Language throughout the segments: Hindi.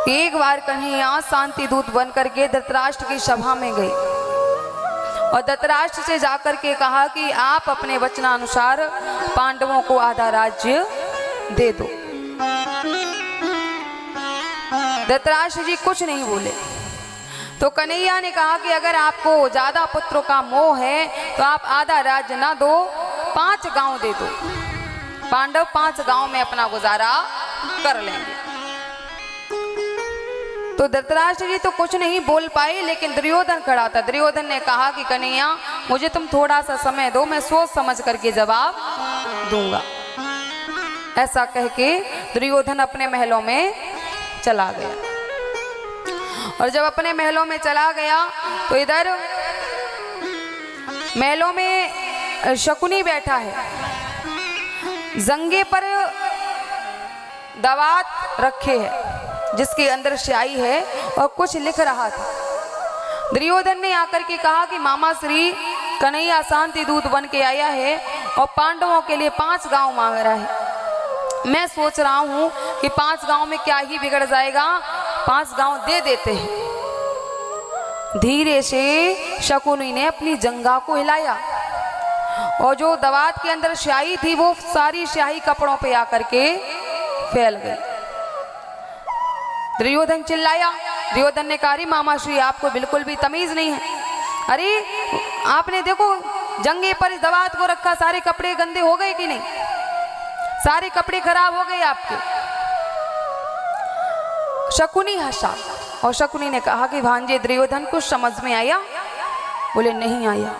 एक बार कन्हैया शांति दूत बन करके धृतराष्ट्र की सभा में गई और धृतराष्ट्र से जाकर के कहा कि आप अपने वचनानुसार पांडवों को आधा राज्य दे दो। धृतराष्ट्र जी कुछ नहीं बोले। तो कन्हैया ने कहा कि अगर आपको ज्यादा पुत्रों का मोह है तो आप आधा राज्य ना दो, 5 गांव दे दो। पांडव 5 गांव में अपना गुजारा कर लेंगे। तो धृतराष्ट्र जी तो कुछ नहीं बोल पाए, लेकिन दुर्योधन खड़ा था। दुर्योधन ने कहा कि कन्हैया मुझे तुम थोड़ा सा समय दो, मैं सोच समझ करके जवाब दूंगा। ऐसा कह के दुर्योधन अपने महलों में चला गया। और जब अपने महलों में चला गया तो इधर महलों में शकुनी बैठा है, जंगे पर दवात रखे है जिसके अंदर स्याही है और कुछ लिख रहा था। दुर्योधन ने आकर के कहा कि मामा श्री कन्हैया शांति दूत बन के आया है और पांडवों के लिए 5 गांव मांग रहा है। मैं सोच रहा हूं कि 5 गांव में क्या ही बिगड़ जाएगा, 5 गांव दे देते हैं। धीरे से शकुनी ने अपनी जंगा को हिलाया और जो दवात के अंदर स्याही थी वो सारी स्याही कपड़ों पे आकर के फैल गई। दुर्योधन चिल्लाया। दुर्योधन ने कहा मामा श्री आपको बिल्कुल भी तमीज नहीं है। अरे आपने देखो जंगे पर इस दवात को रखा, सारे कपड़े गंदे हो गए कि नहीं, सारे कपड़े खराब हो गए आपके। शकुनी हंसा और शकुनी ने कहा कि भांजे दुर्योधन कुछ समझ में आया? बोले नहीं आया।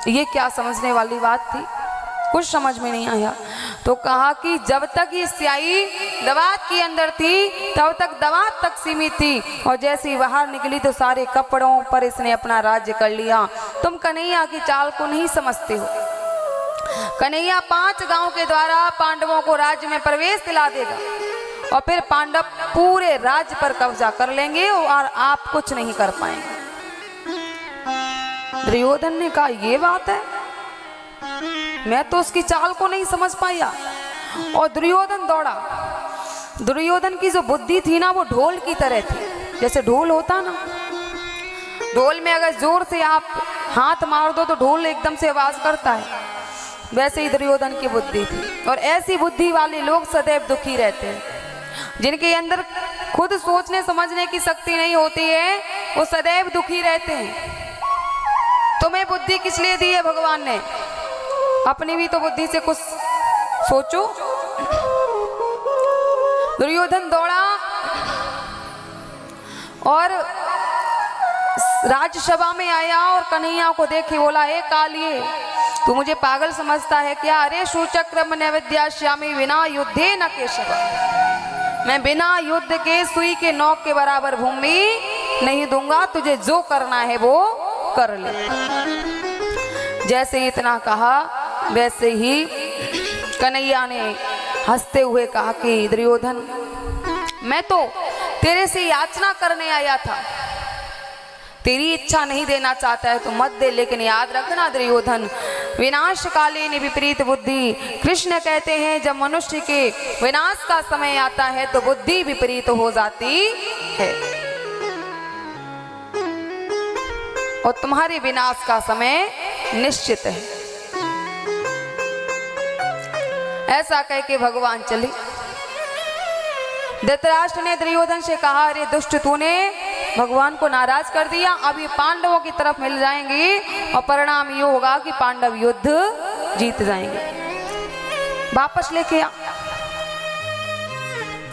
ये क्या समझने वाली बात थी, कुछ समझ में नहीं आया। तो कहा कि जब तक ये स्याही दवात के अंदर थी तब तक दवात तक सीमित थी और जैसे ही बाहर निकली तो सारे कपड़ों पर इसने अपना राज्य कर लिया। तुम कन्हैया की चाल को नहीं समझते हो। कन्हैया 5 गांव के द्वारा पांडवों को राज्य में प्रवेश दिला देगा और फिर पांडव पूरे राज्य पर कब्जा कर लेंगे और आप कुछ नहीं कर पाएंगे। दुर्योधन ने कहा ये बात है, मैं तो उसकी चाल को नहीं समझ पाया। और दुर्योधन दौड़ा। दुर्योधन की जो बुद्धि थी ना वो ढोल की तरह थी। जैसे ढोल होता ना, ढोल में अगर जोर से आप हाथ मार दो तो ढोल एकदम से आवाज करता है, वैसे ही दुर्योधन की बुद्धि थी। और ऐसी बुद्धि वाले लोग सदैव दुखी रहते हैं। जिनके अंदर खुद सोचने समझने की शक्ति नहीं होती है वो सदैव दुखी रहते हैं। तुम्हें बुद्धि किस लिए दी है भगवान ने? अपनी भी तो बुद्धि से कुछ सोचो। दुर्योधन दौड़ा और राज्यसभा में आया और कन्हैया को देखे बोला हे कालिए तू मुझे पागल समझता है क्या? अरे सुचक्रम नैवेद्यास्यामि विना युद्धे न केशव, मैं बिना युद्ध के सुई के नोक के बराबर भूमि नहीं दूंगा, तुझे जो करना है वो कर ले। जैसे इतना कहा वैसे ही कन्हैया ने हंसते हुए कहा कि दुर्योधन मैं तो तेरे से याचना करने आया था, तेरी इच्छा नहीं देना चाहता है तो मत दे, लेकिन याद रखना दुर्योधन विनाशकालीन विपरीत बुद्धि। कृष्ण कहते हैं जब मनुष्य के विनाश का समय आता है तो बुद्धि विपरीत हो जाती है और तुम्हारे विनाश का समय निश्चित है। ऐसा कह के भगवान चले। धृतराष्ट्र ने दुर्योधन से कहा अरे दुष्ट तूने भगवान को नाराज कर दिया, अब ये पांडवों की तरफ मिल जाएंगे और परिणाम ये होगा कि पांडव युद्ध जीत जाएंगे। वापस लेके आ।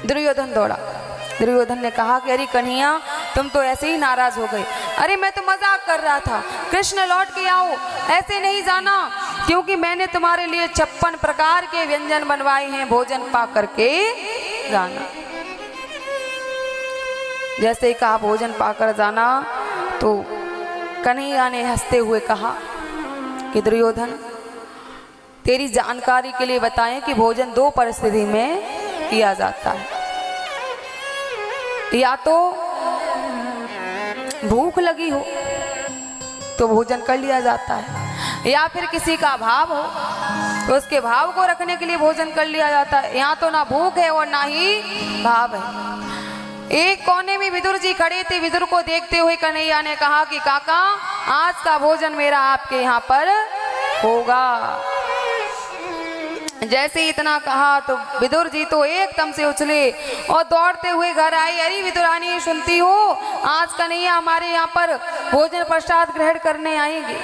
दुर्योधन दौड़ा। दुर्योधन ने कहा कि अरे कन्हैया तुम तो ऐसे ही नाराज हो गए। अरे मैं तो मजाक कर रहा था, कृष्ण लौट के आओ, ऐसे नहीं जाना, क्योंकि मैंने तुम्हारे लिए 56 प्रकार के व्यंजन बनवाए हैं, भोजन पा करके जाना। जैसे ही कहा भोजन पाकर जाना तो कन्हैया ने हंसते हुए कहा कि दुर्योधन तेरी जानकारी के लिए बताएं कि भोजन 2 परिस्थिति में किया जाता है, या तो भूख लगी हो तो भोजन कर लिया जाता है, या फिर किसी का भाव हो तो उसके भाव को रखने के लिए भोजन कर लिया जाता है। यहाँ तो ना भूख है और ना ही भाव है। एक कोने में विदुर जी खड़े थे। विदुर को देखते हुए कन्हैया ने कहा कि काका, आज का भोजन मेरा आपके यहाँ पर होगा। जैसे इतना कहा तो विदुर जी तो एकदम से उछले और दौड़ते हुए घर आए। अरे विदुरानी, सुनती हो, आज कन्हैया हमारे यहाँ पर भोजन प्रसाद ग्रहण करने आएंगे।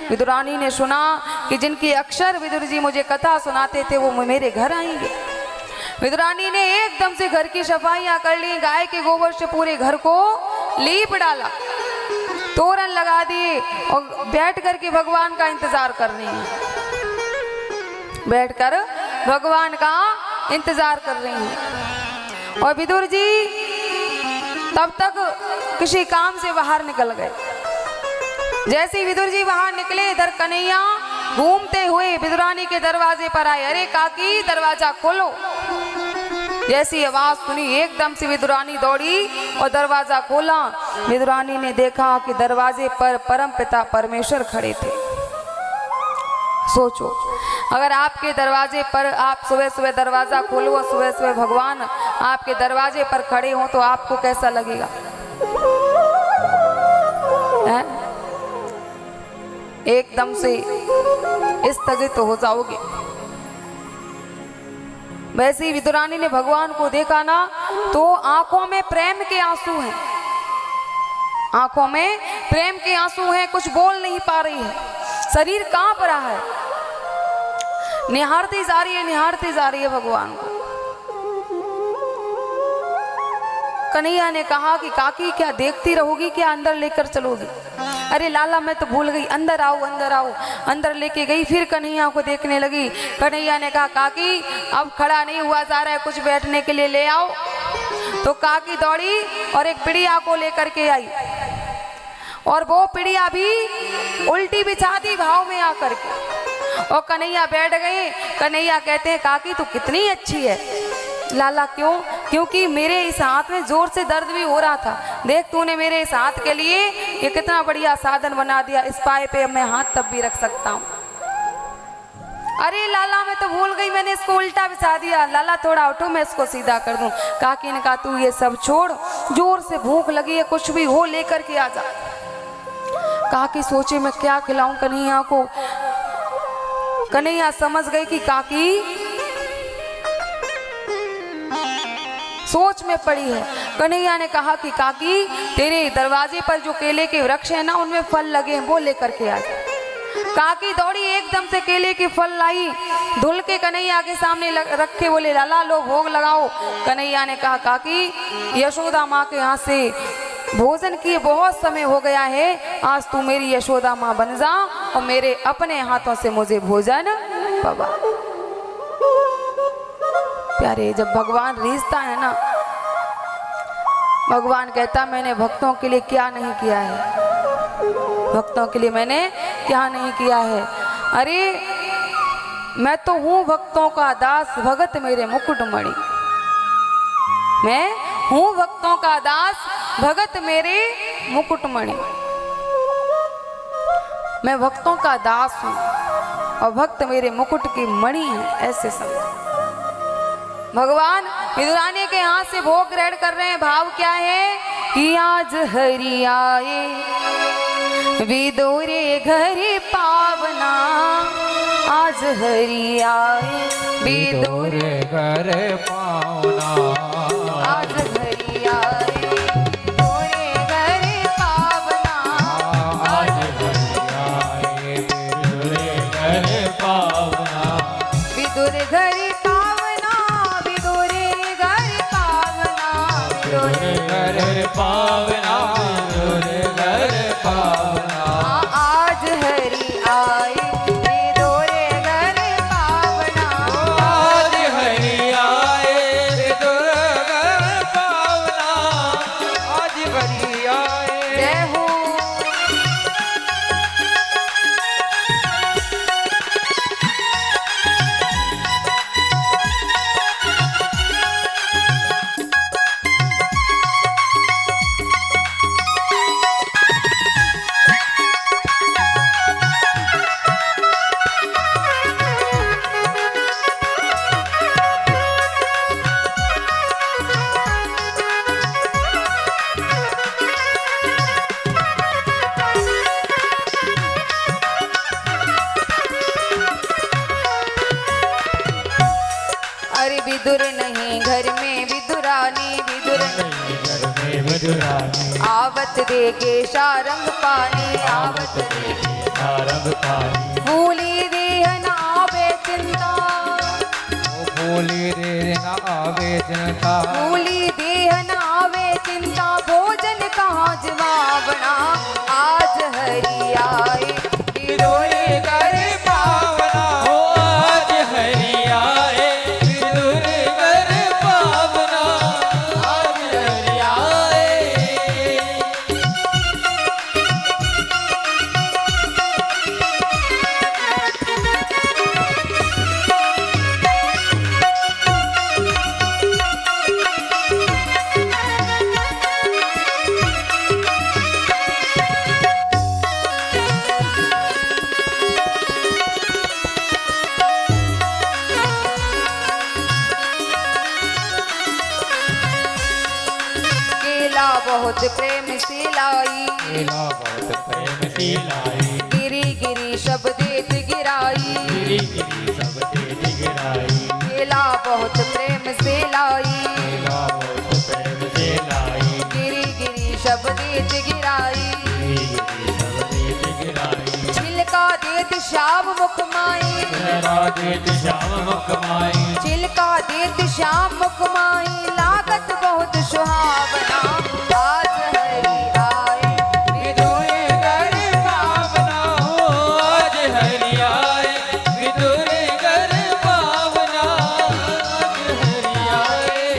विदुरानी ने सुना कि जिनके अक्षर विदुर जी मुझे कथा सुनाते थे वो मेरे घर आएंगे। विदुरानी ने एकदम से घर की सफाइयां कर ली, गाय के गोबर से पूरे घर को लीप डाला, तोरण लगा दिए और बैठ कर के भगवान का इंतजार कर रही हैं। बैठकर भगवान का इंतजार कर रही हैं। और विदुर जी तब तक किसी काम से बाहर निकल गए। जैसे ही विदुर जी बाहर निकले, इधर कन्हैया घूमते हुए विदुरानी के दरवाजे पर आए। अरे काकी, दरवाजा खोलो। जैसी आवाज सुनी, एकदम से विदुरानी दौड़ी और दरवाजा खोला। विदुरानी ने देखा कि दरवाजे पर परमपिता परमेश्वर खड़े थे। सोचो, अगर आपके दरवाजे पर आप सुबह सुबह दरवाजा खोलो और सुबह सुबह भगवान आपके दरवाजे पर खड़े हों तो आपको कैसा लगेगा? है? एकदम से स्थगित हो जाओगे। वैसे ही विदुरानी ने भगवान को देखा ना, तो आंखों में प्रेम के आंसू हैं। आंखों में प्रेम के आंसू हैं, कुछ बोल नहीं पा रही है, शरीर कांप रहा है, निहारती जा रही है, निहारती जा रही है भगवान को। कन्हैया ने कहा कि काकी, क्या देखती रहोगी, क्या अंदर लेकर चलोगी? अरे लाला, मैं तो भूल गई, अंदर आओ, अंदर आओ। अंदर लेके गई, फिर कन्हैया को देखने लगी। कन्हैया ने कहा, काकी अब खड़ा नहीं हुआ जा रहा है, कुछ बैठने के लिए ले आओ। तो काकी दौड़ी और एक पिड़िया को लेकर के आई, और वो पिड़िया भी उल्टी बिछा दी भाव में आकर के, और कन्हैया बैठ गए। कन्हैया कहते हैं, काकी तू कितनी अच्छी है। लाला क्यों? क्योंकि मेरे इस हाथ में जोर से दर्द भी हो रहा था, देख तूने मेरे इस हाथ के लिए ये कितना बढ़िया साधन बना दिया, इस पाए पे मैं हाथ तब भी रख सकता हूँ। अरे लाला, मैं तो भूल गई, मैंने इसको उल्टा बिछा दिया। लाला थोड़ा उठो, मैं इसको सीधा कर दूं। काकी ने कहा, तू ये सब छोड़, जोर से भूख लगी है, कुछ भी हो लेकर के आ जा। काकी सोचे मैं क्या खिलाऊं कन्हैया को। कन्हैया समझ गई कि काकी सोच में पड़ी है। कन्हैया ने कहा कि काकी, तेरे दरवाजे पर जो केले के वृक्ष है ना, उनमें फल लगे हैं, वो लेकर के आ जा। काकी दौड़ी, एकदम से केले के फल लाई, धुल के कन्हैया के सामने रखे, बोले लाला लो भोग लगाओ। कन्हैया ने कहा, काकी यशोदा माँ के यहाँ से भोजन किए बहुत समय हो गया है, आज तू मेरी यशोदा माँ बन जा और मेरे अपने हाथों से मुझे भोजन पवा। प्यारे, जब भगवान रिश्ता है ना, भगवान कहता मैंने भक्तों के लिए क्या नहीं किया है, भक्तों के लिए मैंने क्या नहीं किया है। अरे मैं तो हूँ भक्तों का दास, भगत मेरे मुकुटमणि। मैं हूँ भक्तों का दास, भगत मेरे मुकुटमणि। मैं भक्तों का दास हूँ और भक्त मेरे मुकुट की मणि है, ऐसे समझ। भगवान विदुरानी के हाथ से भोग ग्रहण कर रहे हैं। भाव क्या है कि आज हरि आए विदुरे घर पावना, आज हरि आए विदुरे घर पावना, आज हरि आए विदुरे घर पावना, आज हरि आए विदुरे घर पावना, विदुर घर पावना, घर पावना, आज हरि आए विदुरे घर पावना, आज हरि आए विदुरे घर पावना, आज हरि आए। जय हो। विदुर आवत देखे सारंग पानी आवत देखे सारंग पानी भूली देह न आवे चिंता भूली देह न आवे चिंता भूली देह न आवे चिंता भोजन कहाँ जवाबना आज हरि आए विदुर कर पावना हो आज हरि आए विदुर कर पावना आज हरि आए केला बहुत प्रेम से लाई केला बहुत प्रेम से लाई गिरी गिरी सब देत गिराई गिरी गिरी सब तेज गिराई केला बहुत प्रेम से लाई केला बहुत प्रेम से लाई गिरी गिरी सब देत गिराई गिरी गिरी सब तेज गिराई छिलका देत श्याम मुख माई तेरा देत श्याम मुख माई छिलका देत श्याम मुख माई लागत बहुत सुहावना आज हरि आए विदुर कर पावना हो आज हरि आए विदुर कर पावना आज हरि आए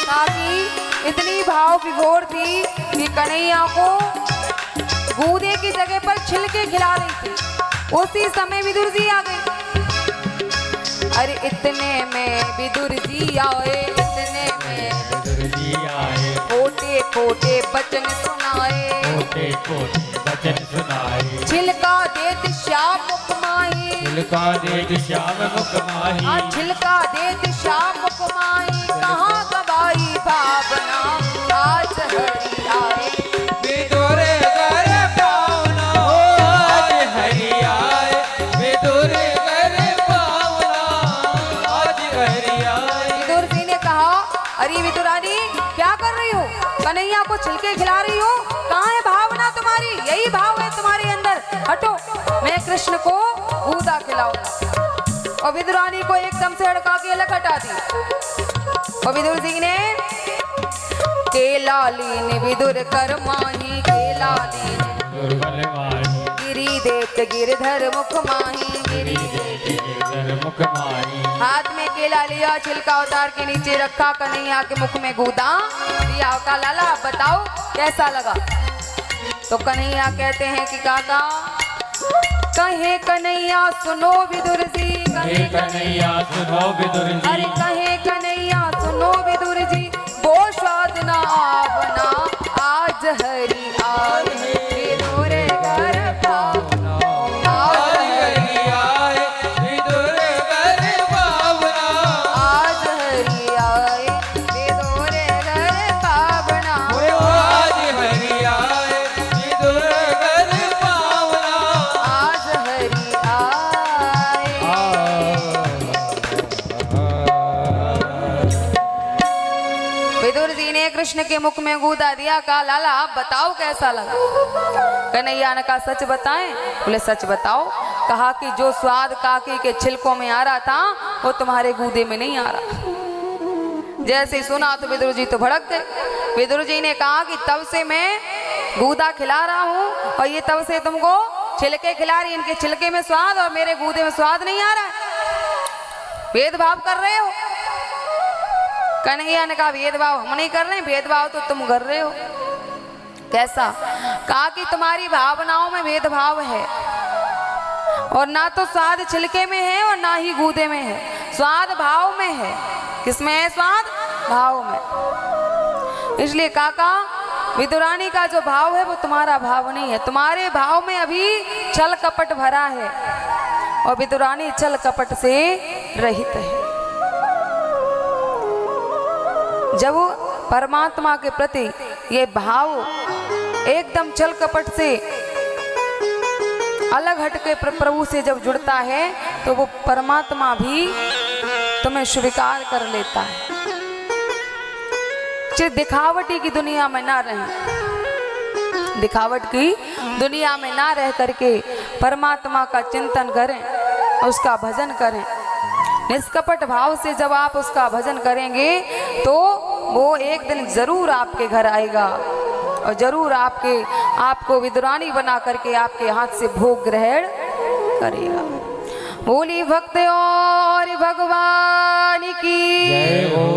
ताकि इतनी भाव विभोर थी कि कन्हैया को गूदे की जगह पर छिलके खिला रही थी। उसी समय विदुर जी आ गए। अरे इतने में विदुर जी आए इतने में विदुर जी आए खोटे खोटे वचन सुनाए कोटे कोटे वचन सुनाए छिलका देत श्याम मुख माही छिलका देत श्याम मुख माही छिलका देत श्याम मुख माही कहाँ गवाई भावना आज हरि आए विदुर कर पावना हो आज हरि आए विदुर कर पावना आज हरि आए विदुर जी ने कहा अरे विदुरानी क्या कर रही हो कन्हैया को छिलके खिला रही हो कहाँ है भावना तुम्हारी यही भाव है तुम्हारे अंदर हटो मैं कृष्ण को गूदा खिलाऊंगा और विदुरानी को एकदम से हड़का के अलग हटा दी और विदुर जी ने केला लीन विदुर कर माही केला लीन दुर्बल माही गिरी देत गिरधर मुख माही गिरी गिरधर मुख माही हाथ में केला लिया छिलका उतार के नीचे रखा कन्हैया के मुख में गूदा दिया का लाला बताओ कैसा लगा तो कन्हैया कहते हैं कि काका कहे कन्हैया सुनो विदुर जी हे कन्हैया सुनो विदुर जी अरे कहे कन्हैया सुनो विदुर जी वो स्वाद ना आवना आज हरि आए विदुर घर पावना आज हरि आए विदुर कर पावना आज हरि आए विदुर घर पावना आज हरि आए विदुर कर पावना आज हरि आए विदुर जी ने कृष्ण के मुख में गूदा दिया कहा लाला आप बताओ कैसा लगा कन्हैया ने कहा सच बताएं बोले सच बताओ कहा कि जो स्वाद काकी के छिलकों में आ रहा था वो तुम्हारे गूदे में नहीं आ रहा जैसे ही सुना तो विदुर जी तो भड़क गए विदुर जी ने कहा कि तब से मैं गूदा खिला रहा हूँ और ये तब से तुमको छिलके खिला रही इनके छिलके में स्वाद और मेरे गूदे में स्वाद नहीं आ रहा है भेदभाव कर रहे हो कन्हैया ने कहा भेदभाव हम नहीं कर रहे हैं, भेदभाव तो तुम कर रहे हो। कैसा? कहा कि तुम्हारी भावनाओं में भेदभाव है, और ना तो स्वाद छिलके में है और ना ही गूदे में है, स्वाद भाव में है। किसमें है स्वाद? भाव में। इसलिए काका विदुरानी का जो भाव है वो तुम्हारा भाव नहीं है, तुम्हारे भाव में अभी छल कपट भरा है, और विदुरानी छल कपट से रहित है। जब परमात्मा के प्रति ये भाव एकदम छल कपट से अलग हटके प्रभु से जब जुड़ता है तो वो परमात्मा भी तुम्हें स्वीकार कर लेता है। चिर दिखावटी की दुनिया में ना रहें, दिखावट की दुनिया में ना रह करके परमात्मा का चिंतन करें, उसका भजन करें। निष्कपट भाव से जब आप उसका भजन करेंगे तो वो एक दिन जरूर आपके घर आएगा, और जरूर आपको विदुरानी बना करके आपके हाथ से भोग ग्रहण करेगा। बोली भक्त और भगवान की जय हो।